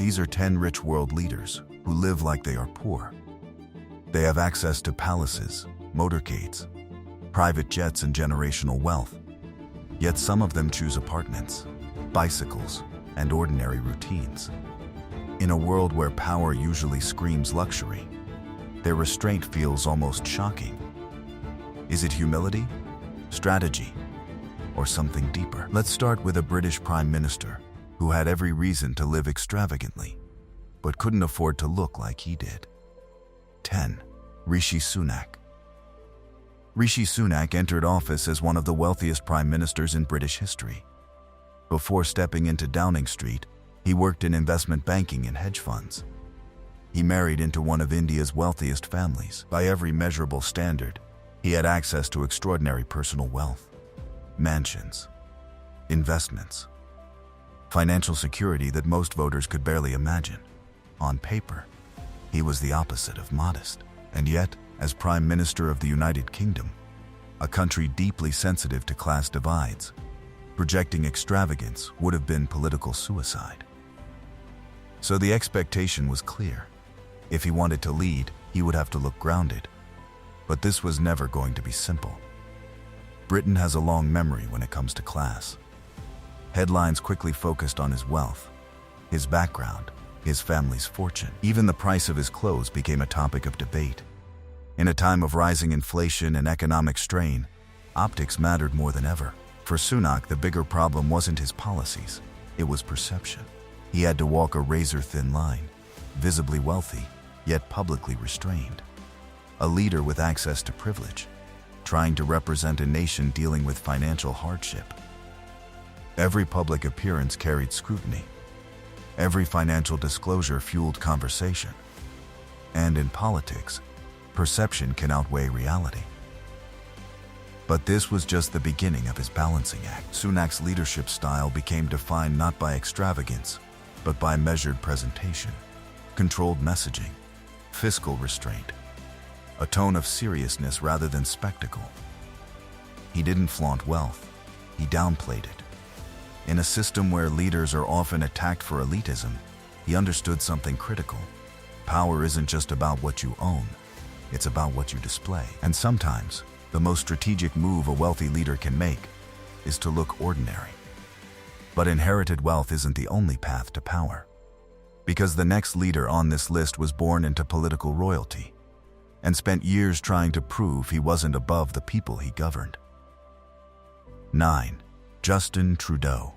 These are 10 rich world leaders who live like they are poor. They have access to palaces, motorcades, private jets, and generational wealth. Yet some of them choose apartments, bicycles, and ordinary routines. In a world where power usually screams luxury, their restraint feels almost shocking. Is it humility, strategy, or something deeper? Let's start with a British Prime Minister who had every reason to live extravagantly, but couldn't afford to look like he did. 10. Rishi Sunak. Rishi Sunak entered office as one of the wealthiest prime ministers in British history. Before stepping into Downing Street, he worked in investment banking and hedge funds. He married into one of India's wealthiest families. By every measurable standard, he had access to extraordinary personal wealth, mansions, investments, financial security that most voters could barely imagine. On paper, he was the opposite of modest. And yet, as Prime Minister of the United Kingdom, a country deeply sensitive to class divides, projecting extravagance would have been political suicide. So the expectation was clear. If he wanted to lead, he would have to look grounded. But this was never going to be simple. Britain has a long memory when it comes to class. Headlines quickly focused on his wealth, his background, his family's fortune. Even the price of his clothes became a topic of debate. In a time of rising inflation and economic strain, optics mattered more than ever. For Sunak, the bigger problem wasn't his policies, it was perception. He had to walk a razor-thin line, visibly wealthy, yet publicly restrained. A leader with access to privilege, trying to represent a nation dealing with financial hardship. Every public appearance carried scrutiny. Every financial disclosure fueled conversation. And in politics, perception can outweigh reality. But this was just the beginning of his balancing act. Sunak's leadership style became defined not by extravagance, but by measured presentation, controlled messaging, fiscal restraint, a tone of seriousness rather than spectacle. He didn't flaunt wealth, he downplayed it. In a system where leaders are often attacked for elitism, he understood something critical. Power isn't just about what you own, it's about what you display. And sometimes, the most strategic move a wealthy leader can make is to look ordinary. But inherited wealth isn't the only path to power. Because the next leader on this list was born into political royalty and spent years trying to prove he wasn't above the people he governed. 9. Justin Trudeau.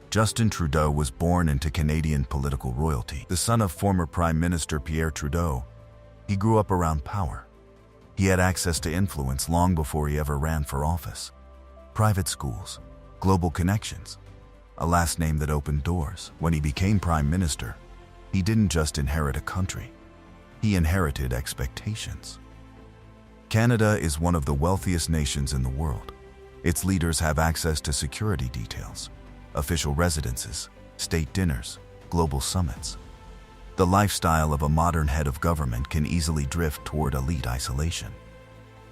Justin Trudeau was born into Canadian political royalty. The son of former Prime Minister Pierre Trudeau, he grew up around power. He had access to influence long before he ever ran for office. Private schools, global connections, a last name that opened doors. When he became Prime Minister, he didn't just inherit a country, he inherited expectations. Canada is one of the wealthiest nations in the world. Its leaders have access to security details, official residences, state dinners, global summits. The lifestyle of a modern head of government can easily drift toward elite isolation.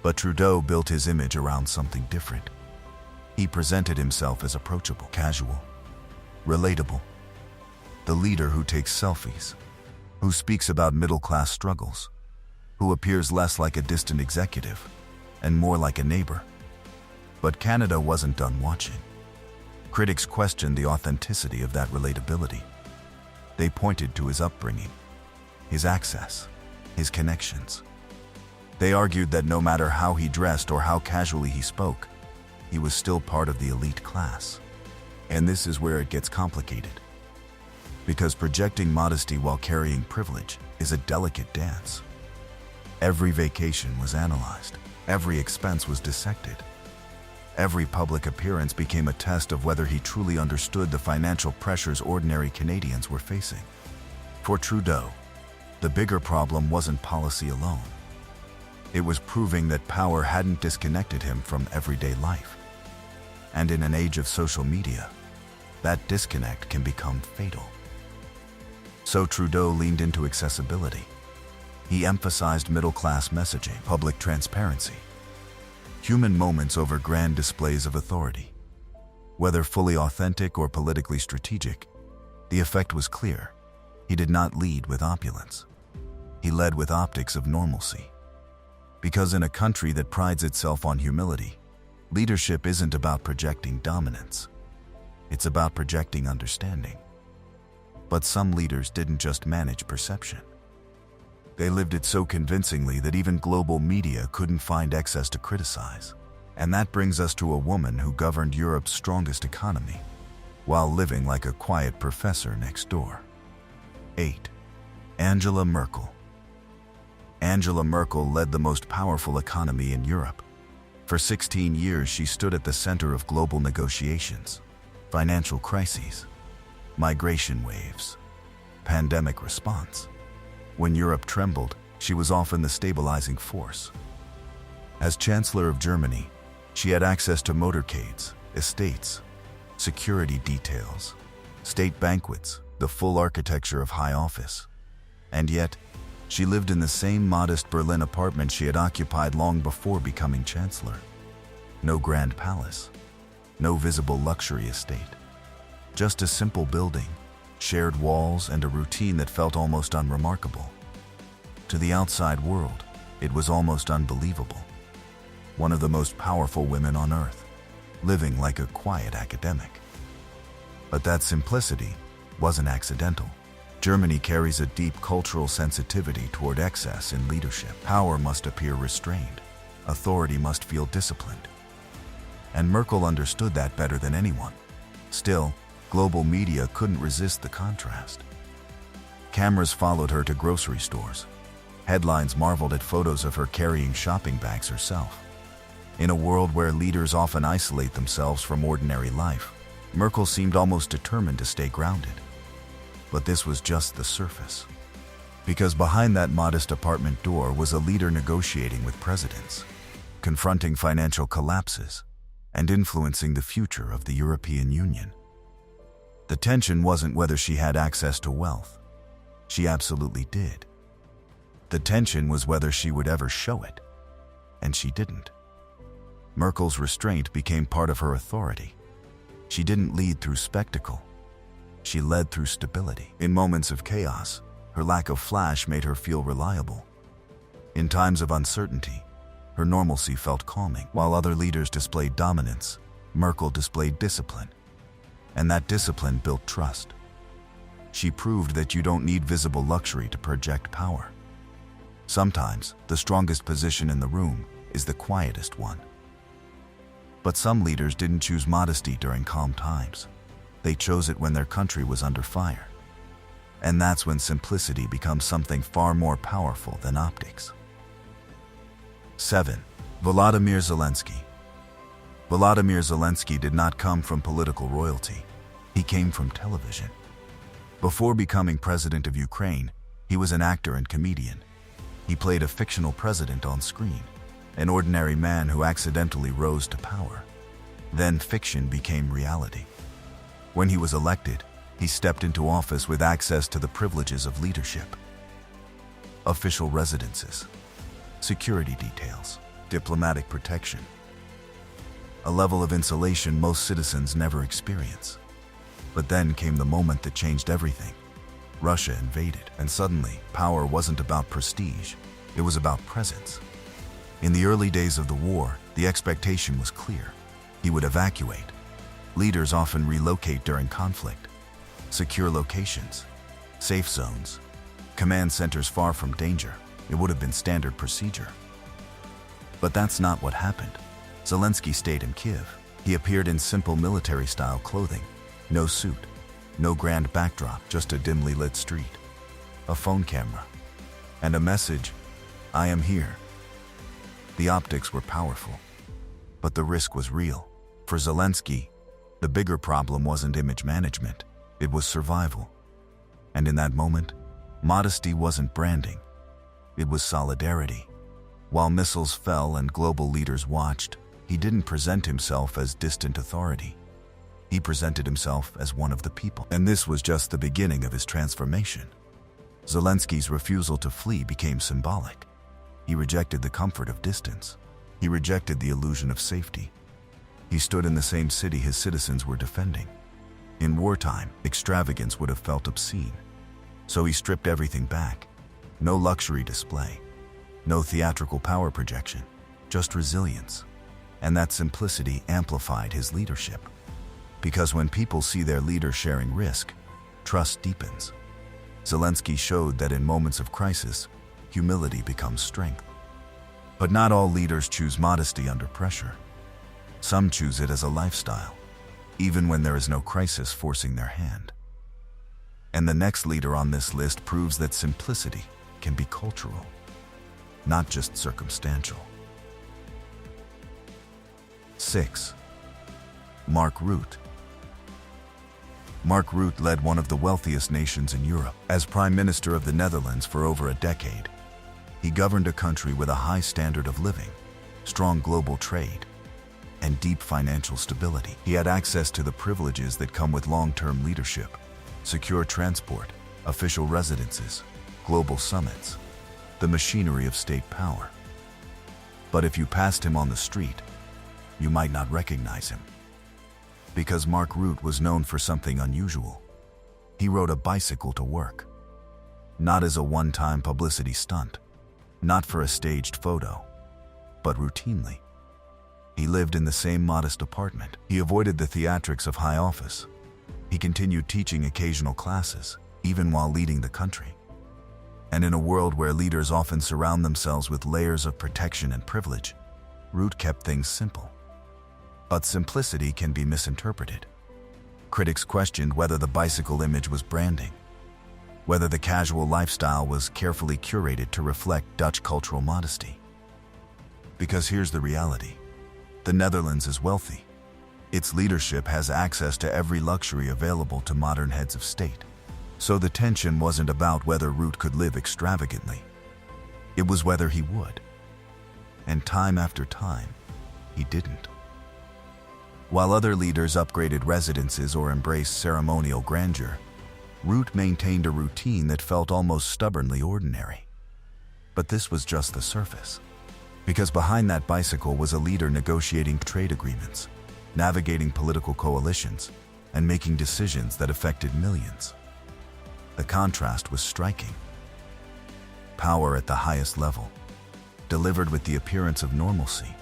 But Trudeau built his image around something different. He presented himself as approachable, casual, relatable. The leader who takes selfies, who speaks about middle-class struggles, who appears less like a distant executive and more like a neighbor. But Canada wasn't done watching. Critics questioned the authenticity of that relatability. They pointed to his upbringing, his access, his connections. They argued that no matter how he dressed or how casually he spoke, he was still part of the elite class. And this is where it gets complicated. Because projecting modesty while carrying privilege is a delicate dance. Every vacation was analyzed. Every expense was dissected. Every public appearance became a test of whether he truly understood the financial pressures ordinary Canadians were facing. For Trudeau, the bigger problem wasn't policy alone. It was proving that power hadn't disconnected him from everyday life. And in an age of social media, that disconnect can become fatal. So Trudeau leaned into accessibility. He emphasized middle-class messaging, public transparency, human moments over grand displays of authority. Whether fully authentic or politically strategic, the effect was clear. He did not lead with opulence. He led with optics of normalcy. Because in a country that prides itself on humility, leadership isn't about projecting dominance. It's about projecting understanding. But some leaders didn't just manage perception. They lived it so convincingly that even global media couldn't find excess to criticize. And that brings us to a woman who governed Europe's strongest economy, while living like a quiet professor next door. 8. Angela Merkel. Angela Merkel led the most powerful economy in Europe. For 16 years, she stood at the center of global negotiations, financial crises, migration waves, pandemic response. When Europe trembled, she was often the stabilizing force. As Chancellor of Germany, she had access to motorcades, estates, security details, state banquets, the full architecture of high office. And yet, she lived in the same modest Berlin apartment she had occupied long before becoming chancellor. No grand palace, no visible luxury estate. Just a simple building, shared walls, and a routine that felt almost unremarkable. To the outside world, it was almost unbelievable. One of the most powerful women on earth, living like a quiet academic. But that simplicity wasn't accidental. Germany carries a deep cultural sensitivity toward excess in leadership. Power must appear restrained. Authority must feel disciplined. And Merkel understood that better than anyone. Still, global media couldn't resist the contrast. Cameras followed her to grocery stores. Headlines marveled at photos of her carrying shopping bags herself. In a world where leaders often isolate themselves from ordinary life, Merkel seemed almost determined to stay grounded. But this was just the surface. Because behind that modest apartment door was a leader negotiating with presidents, confronting financial collapses, and influencing the future of the European Union. The tension wasn't whether she had access to wealth. She absolutely did. The tension was whether she would ever show it. And she didn't. Merkel's restraint became part of her authority. She didn't lead through spectacle. She led through stability. In moments of chaos, her lack of flash made her feel reliable. In times of uncertainty, her normalcy felt calming. While other leaders displayed dominance, Merkel displayed discipline. And that discipline built trust. She proved that you don't need visible luxury to project power. Sometimes, the strongest position in the room is the quietest one. But some leaders didn't choose modesty during calm times. They chose it when their country was under fire. And that's when simplicity becomes something far more powerful than optics. 7. Volodymyr Zelensky. Volodymyr Zelensky did not come from political royalty. He came from television. Before becoming president of Ukraine, he was an actor and comedian. He played a fictional president on screen, an ordinary man who accidentally rose to power. Then fiction became reality. When he was elected, he stepped into office with access to the privileges of leadership. Official residences, security details, diplomatic protection. A level of insulation most citizens never experience. But then came the moment that changed everything. Russia invaded, and suddenly, power wasn't about prestige, it was about presence. In the early days of the war, the expectation was clear. He would evacuate. Leaders often relocate during conflict. Secure locations, safe zones, command centers far from danger. It would have been standard procedure. But that's not what happened. Zelensky stayed in Kyiv. He appeared in simple military-style clothing. No suit, no grand backdrop, just a dimly lit street, a phone camera, and a message, "I am here." The optics were powerful, but the risk was real. For Zelensky, the bigger problem wasn't image management, it was survival. And in that moment, modesty wasn't branding, it was solidarity. While missiles fell and global leaders watched, he didn't present himself as distant authority. He presented himself as one of the people. And this was just the beginning of his transformation. Zelensky's refusal to flee became symbolic. He rejected the comfort of distance. He rejected the illusion of safety. He stood in the same city his citizens were defending. In wartime, extravagance would have felt obscene. So he stripped everything back. No luxury display, no theatrical power projection, just resilience. And that simplicity amplified his leadership. Because when people see their leader sharing risk, trust deepens. Zelensky showed that in moments of crisis, humility becomes strength. But not all leaders choose modesty under pressure. Some choose it as a lifestyle, even when there is no crisis forcing their hand. And the next leader on this list proves that simplicity can be cultural, not just circumstantial. 6. Mark Rutte. Mark Rutte led one of the wealthiest nations in Europe. As Prime Minister of the Netherlands for over a decade, he governed a country with a high standard of living, strong global trade, and deep financial stability. He had access to the privileges that come with long-term leadership: secure transport, official residences, global summits, the machinery of state power. But if you passed him on the street, you might not recognize him. Because Mark Rutte was known for something unusual. He rode a bicycle to work. Not as a one-time publicity stunt, not for a staged photo, but routinely. He lived in the same modest apartment. He avoided the theatrics of high office. He continued teaching occasional classes, even while leading the country. And in a world where leaders often surround themselves with layers of protection and privilege, Rutte kept things simple. But simplicity can be misinterpreted. Critics questioned whether the bicycle image was branding, whether the casual lifestyle was carefully curated to reflect Dutch cultural modesty. Because here's the reality: the Netherlands is wealthy. Its leadership has access to every luxury available to modern heads of state. So the tension wasn't about whether Rutte could live extravagantly. It was whether he would. And time after time, he didn't. While other leaders upgraded residences or embraced ceremonial grandeur, Rutte maintained a routine that felt almost stubbornly ordinary. But this was just the surface. Because behind that bicycle was a leader negotiating trade agreements, navigating political coalitions, and making decisions that affected millions. The contrast was striking. Power at the highest level, delivered with the appearance of normalcy.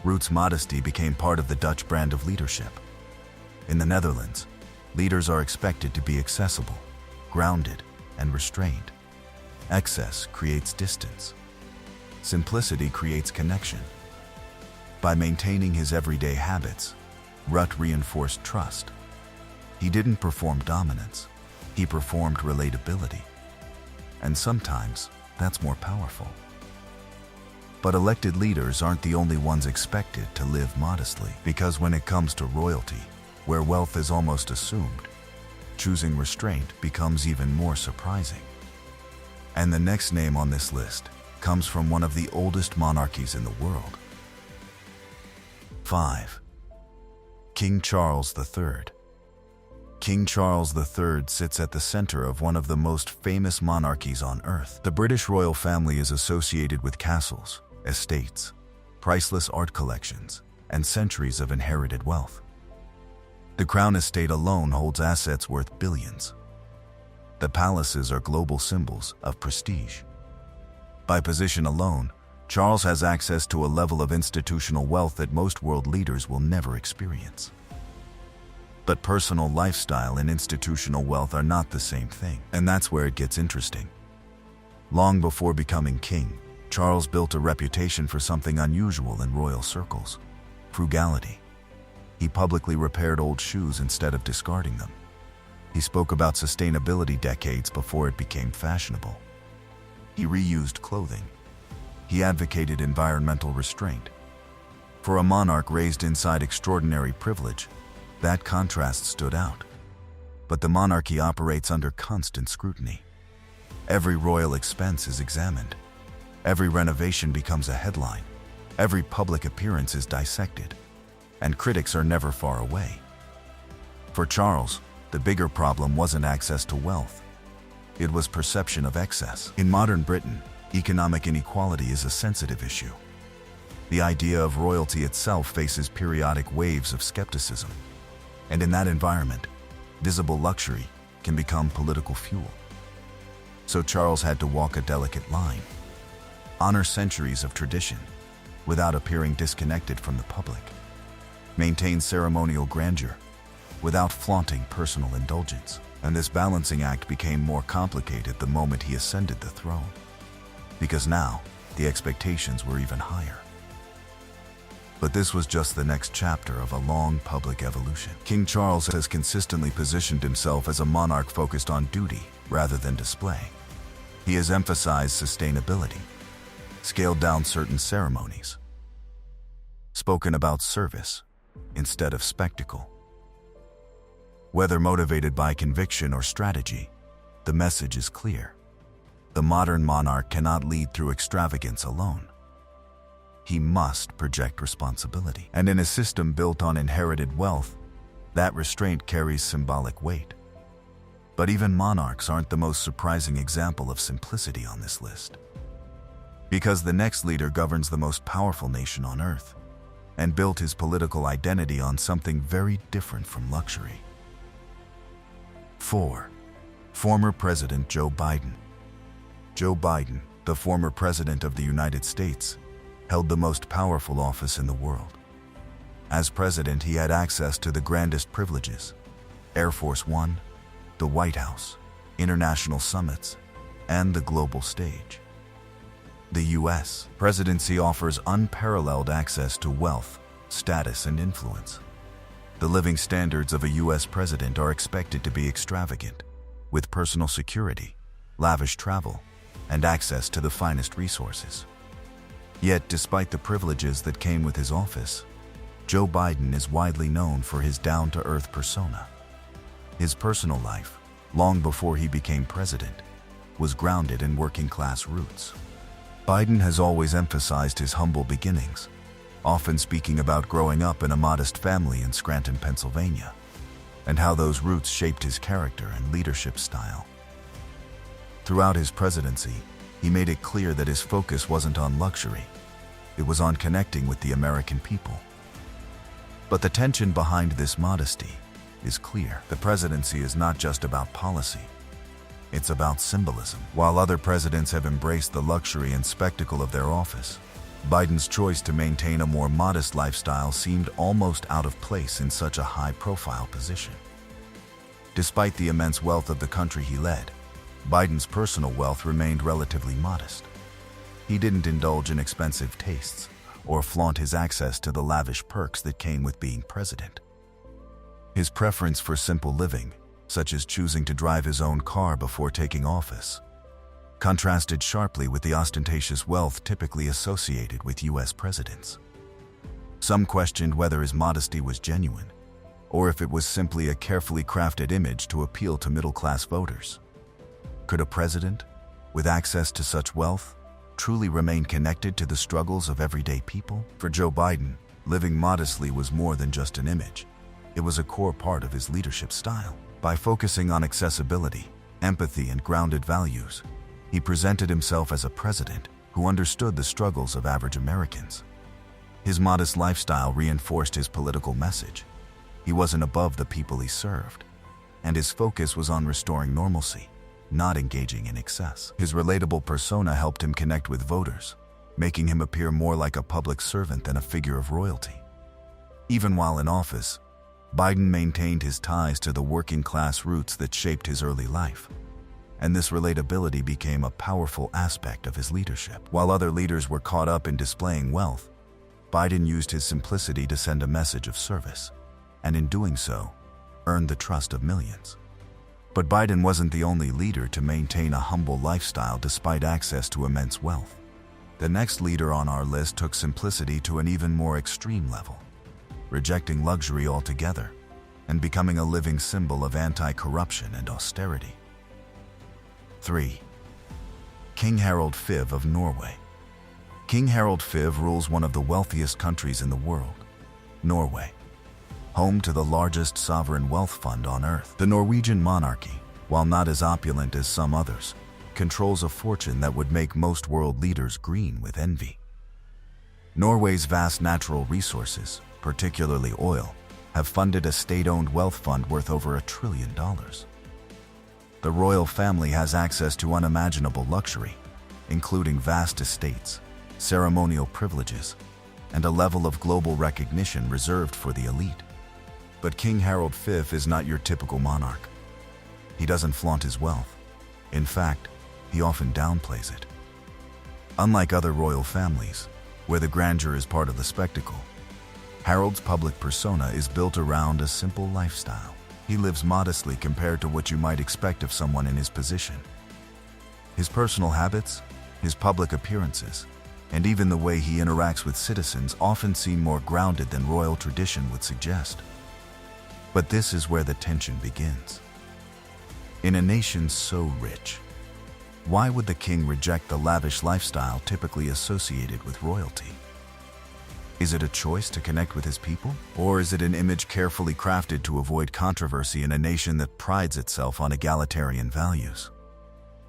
Rutte's modesty became part of the Dutch brand of leadership. In the Netherlands, leaders are expected to be accessible, grounded, and restrained. Excess creates distance. Simplicity creates connection. By maintaining his everyday habits, Rutte reinforced trust. He didn't perform dominance, he performed relatability. And sometimes, that's more powerful. But elected leaders aren't the only ones expected to live modestly, because when it comes to royalty, where wealth is almost assumed, choosing restraint becomes even more surprising. And the next name on this list comes from one of the oldest monarchies in the world. 5. King Charles III. King Charles III sits at the center of one of the most famous monarchies on earth. The British royal family is associated with castles, estates, priceless art collections, and centuries of inherited wealth. The Crown Estate alone holds assets worth billions. The palaces are global symbols of prestige. By position alone, Charles has access to a level of institutional wealth that most world leaders will never experience. But personal lifestyle and institutional wealth are not the same thing, and that's where it gets interesting. Long before becoming king, Charles built a reputation for something unusual in royal circles: frugality. He publicly repaired old shoes instead of discarding them. He spoke about sustainability decades before it became fashionable. He reused clothing. He advocated environmental restraint. For a monarch raised inside extraordinary privilege, that contrast stood out. But the monarchy operates under constant scrutiny. Every royal expense is examined. Every renovation becomes a headline. Every public appearance is dissected. And critics are never far away. For Charles, the bigger problem wasn't access to wealth. It was perception of excess. In modern Britain, economic inequality is a sensitive issue. The idea of royalty itself faces periodic waves of skepticism. And in that environment, visible luxury can become political fuel. So Charles had to walk a delicate line, honor centuries of tradition without appearing disconnected from the public, maintain ceremonial grandeur without flaunting personal indulgence. And this balancing act became more complicated the moment he ascended the throne, because now the expectations were even higher. But this was just the next chapter of a long public evolution. King Charles has consistently positioned himself as a monarch focused on duty rather than display. He has emphasized sustainability, scaled down certain ceremonies, spoken about service instead of spectacle. Whether motivated by conviction or strategy, the message is clear. The modern monarch cannot lead through extravagance alone. He must project responsibility. And in a system built on inherited wealth, that restraint carries symbolic weight. But even monarchs aren't the most surprising example of simplicity on this list. Because the next leader governs the most powerful nation on earth and built his political identity on something very different from luxury. 4. Former President Joe Biden. Joe Biden, the former President of the United States, held the most powerful office in the world. As president, he had access to the grandest privileges: Air Force One, the White House, international summits, and the global stage. The U.S. presidency offers unparalleled access to wealth, status, and influence. The living standards of a U.S. president are expected to be extravagant, with personal security, lavish travel, and access to the finest resources. Yet, despite the privileges that came with his office, Joe Biden is widely known for his down-to-earth persona. His personal life, long before he became president, was grounded in working-class roots. Biden has always emphasized his humble beginnings, often speaking about growing up in a modest family in Scranton, Pennsylvania, and how those roots shaped his character and leadership style. Throughout his presidency, he made it clear that his focus wasn't on luxury, it was on connecting with the American people. But the tension behind this modesty is clear. The presidency is not just about policy, it's about symbolism. While other presidents have embraced the luxury and spectacle of their office, Biden's choice to maintain a more modest lifestyle seemed almost out of place in such a high-profile position. Despite the immense wealth of the country he led, Biden's personal wealth remained relatively modest. He didn't indulge in expensive tastes or flaunt his access to the lavish perks that came with being president. His preference for simple living, such as choosing to drive his own car before taking office, contrasted sharply with the ostentatious wealth typically associated with U.S. presidents. Some questioned whether his modesty was genuine, or if it was simply a carefully crafted image to appeal to middle-class voters. Could a president, with access to such wealth, truly remain connected to the struggles of everyday people? For Joe Biden, living modestly was more than just an image. It was a core part of his leadership style. By focusing on accessibility, empathy, and grounded values, he presented himself as a president who understood the struggles of average Americans. His modest lifestyle reinforced his political message. He wasn't above the people he served, and his focus was on restoring normalcy, not engaging in excess. His relatable persona helped him connect with voters, making him appear more like a public servant than a figure of royalty. Even while in office, Biden maintained his ties to the working-class roots that shaped his early life, and this relatability became a powerful aspect of his leadership. While other leaders were caught up in displaying wealth, Biden used his simplicity to send a message of service, and in doing so, earned the trust of millions. But Biden wasn't the only leader to maintain a humble lifestyle despite access to immense wealth. The next leader on our list took simplicity to an even more extreme level, rejecting luxury altogether and becoming a living symbol of anti-corruption and austerity. 3. King Harald V of Norway. King Harald V rules one of the wealthiest countries in the world, Norway, home to the largest sovereign wealth fund on earth. The Norwegian monarchy, while not as opulent as some others, controls a fortune that would make most world leaders green with envy. Norway's vast natural resources, particularly oil, have funded a state-owned wealth fund worth over $1 trillion. The royal family has access to unimaginable luxury, including vast estates, ceremonial privileges, and a level of global recognition reserved for the elite. But King Harold V is not your typical monarch. He doesn't flaunt his wealth. In fact, he often downplays it. Unlike other royal families, where the grandeur is part of the spectacle, Harold's public persona is built around a simple lifestyle. He lives modestly compared to what you might expect of someone in his position. His personal habits, his public appearances, and even the way he interacts with citizens often seem more grounded than royal tradition would suggest. But this is where the tension begins. In a nation so rich, why would the king reject the lavish lifestyle typically associated with royalty? Is it a choice to connect with his people? Or is it an image carefully crafted to avoid controversy in a nation that prides itself on egalitarian values?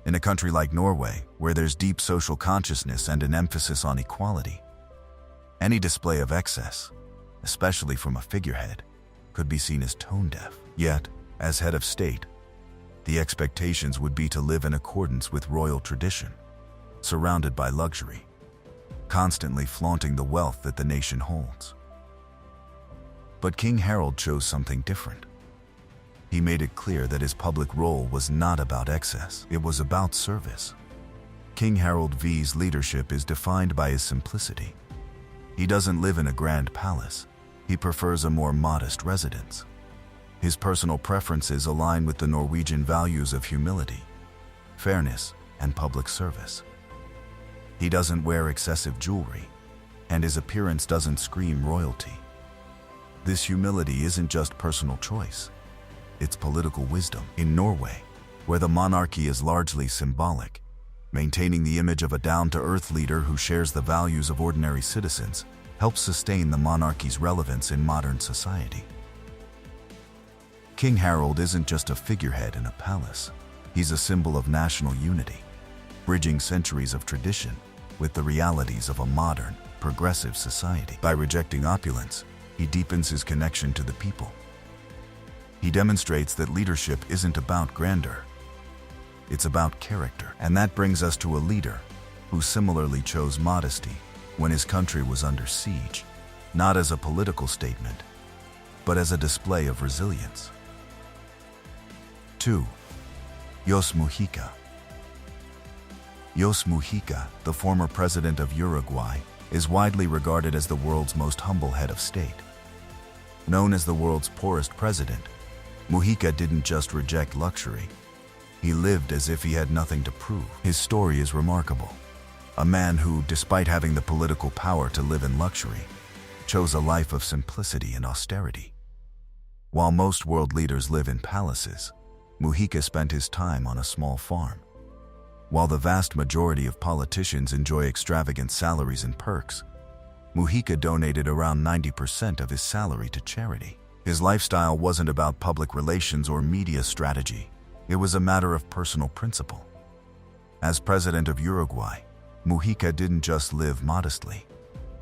In a country like Norway, where there's deep social consciousness and an emphasis on equality, any display of excess, especially from a figurehead, could be seen as tone-deaf. Yet, as head of state, the expectations would be to live in accordance with royal tradition, surrounded by luxury, constantly flaunting the wealth that the nation holds. But King Harold chose something different. He made it clear that his public role was not about excess, it was about service. King Harold V's leadership is defined by his simplicity. He doesn't live in a grand palace. He prefers a more modest residence. His personal preferences align with the Norwegian values of humility, fairness, and public service. He doesn't wear excessive jewelry, and his appearance doesn't scream royalty. This humility isn't just personal choice, it's political wisdom. In Norway, where the monarchy is largely symbolic, maintaining the image of a down-to-earth leader who shares the values of ordinary citizens helps sustain the monarchy's relevance in modern society. King Harold isn't just a figurehead in a palace. He's a symbol of national unity, bridging centuries of tradition with the realities of a modern, progressive society. By rejecting opulence, he deepens his connection to the people. He demonstrates that leadership isn't about grandeur, it's about character. And that brings us to a leader who similarly chose modesty when his country was under siege, not as a political statement, but as a display of resilience. 2. Jos Mujica. Jos Mujica, the former president of Uruguay, is widely regarded as the world's most humble head of state. Known as the world's poorest president, Mujica didn't just reject luxury. He lived as if he had nothing to prove. His story is remarkable. A man who, despite having the political power to live in luxury, chose a life of simplicity and austerity. While most world leaders live in palaces, Mujica spent his time on a small farm. While the vast majority of politicians enjoy extravagant salaries and perks, Mujica donated around 90% of his salary to charity. His lifestyle wasn't about public relations or media strategy. It was a matter of personal principle. As president of Uruguay, Mujica didn't just live modestly.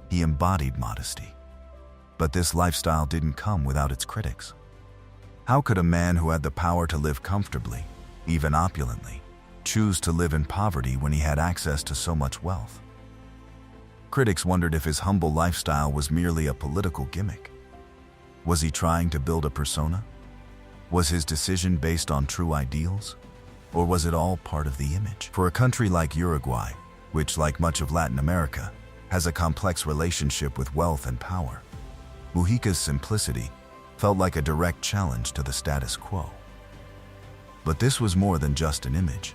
He embodied modesty. But this lifestyle didn't come without its critics. How could a man who had the power to live comfortably, even opulently, choose to live in poverty when he had access to so much wealth? Critics wondered if his humble lifestyle was merely a political gimmick. Was he trying to build a persona? Was his decision based on true ideals? Or was it all part of the image? For a country like Uruguay, which, like much of Latin America, has a complex relationship with wealth and power, Mujica's simplicity felt like a direct challenge to the status quo. But this was more than just an image.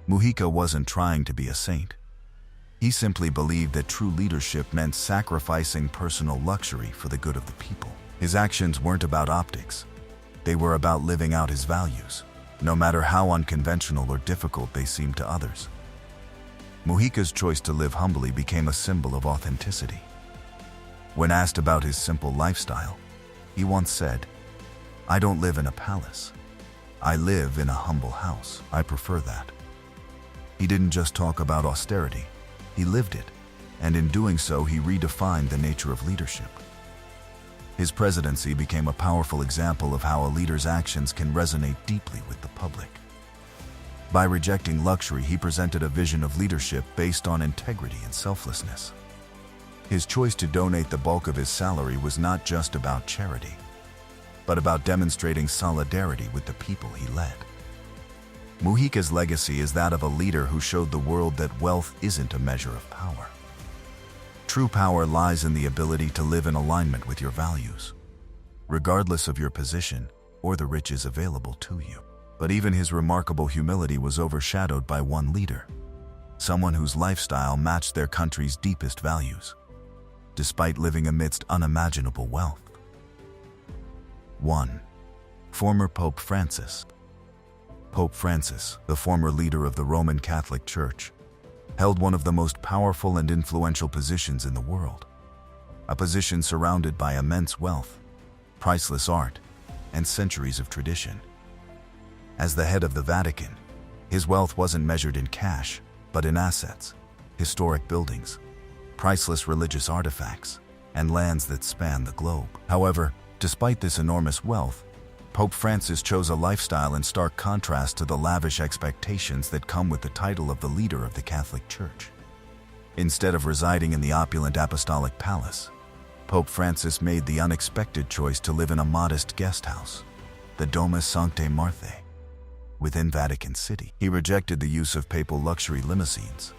Mujica wasn't trying to be a saint. He simply believed that true leadership meant sacrificing personal luxury for the good of the people. His actions weren't about optics. They were about living out his values, no matter how unconventional or difficult they seemed to others. Mujica's choice to live humbly became a symbol of authenticity. When asked about his simple lifestyle, he once said, "I don't live in a palace. I live in a humble house. I prefer that." He didn't just talk about austerity, he lived it, and in doing so he redefined the nature of leadership. His presidency became a powerful example of how a leader's actions can resonate deeply with the public. By rejecting luxury, he presented a vision of leadership based on integrity and selflessness. His choice to donate the bulk of his salary was not just about charity, but about demonstrating solidarity with the people he led. Mujica's legacy is that of a leader who showed the world that wealth isn't a measure of power. True power lies in the ability to live in alignment with your values, regardless of your position or the riches available to you. But even his remarkable humility was overshadowed by one leader, someone whose lifestyle matched their country's deepest values, despite living amidst unimaginable wealth. 1. Former Pope Francis. Pope Francis, the former leader of the Roman Catholic Church, held one of the most powerful and influential positions in the world, a position surrounded by immense wealth, priceless art, and centuries of tradition. As the head of the Vatican, his wealth wasn't measured in cash, but in assets, historic buildings, priceless religious artifacts, and lands that span the globe. However, despite this enormous wealth, Pope Francis chose a lifestyle in stark contrast to the lavish expectations that come with the title of the leader of the Catholic Church. Instead of residing in the opulent apostolic palace, Pope Francis made the unexpected choice to live in a modest guest house, the Domus Sanctae Marthae, within Vatican City. He rejected the use of papal luxury limousines,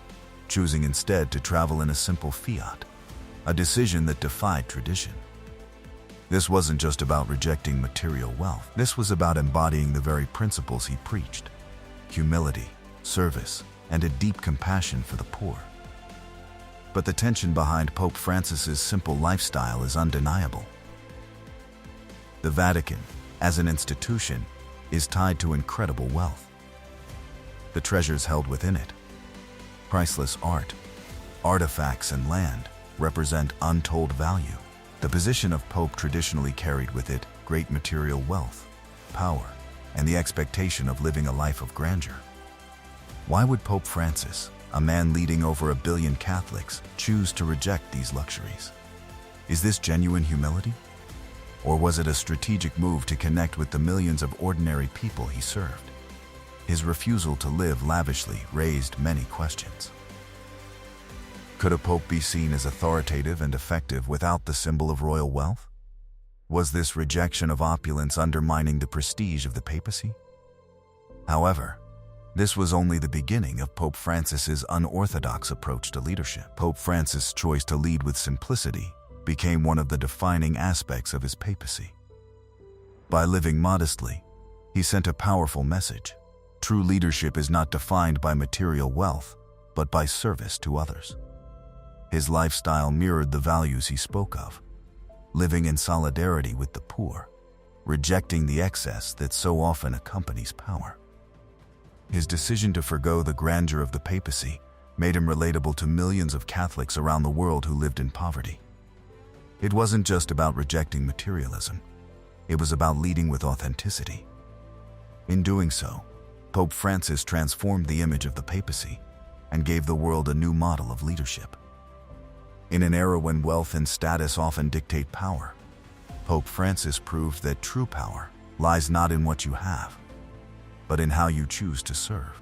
choosing instead to travel in a simple Fiat, a decision that defied tradition. This wasn't just about rejecting material wealth. This was about embodying the very principles he preached: humility, service, and a deep compassion for the poor. But the tension behind Pope Francis's simple lifestyle is undeniable. The Vatican, as an institution, is tied to incredible wealth. The treasures held within it, priceless art, artifacts, and land, represent untold value. The position of Pope traditionally carried with it great material wealth, power, and the expectation of living a life of grandeur. Why would Pope Francis, a man leading over 1 billion Catholics, choose to reject these luxuries? Is this genuine humility? Or was it a strategic move to connect with the millions of ordinary people he served? His refusal to live lavishly raised many questions. Could a pope be seen as authoritative and effective without the symbol of royal wealth? Was this rejection of opulence undermining the prestige of the papacy? However, this was only the beginning of Pope Francis's unorthodox approach to leadership. Pope Francis' choice to lead with simplicity became one of the defining aspects of his papacy. By living modestly, he sent a powerful message: true leadership is not defined by material wealth, but by service to others. His lifestyle mirrored the values he spoke of: living in solidarity with the poor, rejecting the excess that so often accompanies power. His decision to forgo the grandeur of the papacy made him relatable to millions of Catholics around the world who lived in poverty. It wasn't just about rejecting materialism. It was about leading with authenticity. In doing so, Pope Francis transformed the image of the papacy and gave the world a new model of leadership. In an era when wealth and status often dictate power, Pope Francis proved that true power lies not in what you have, but in how you choose to serve.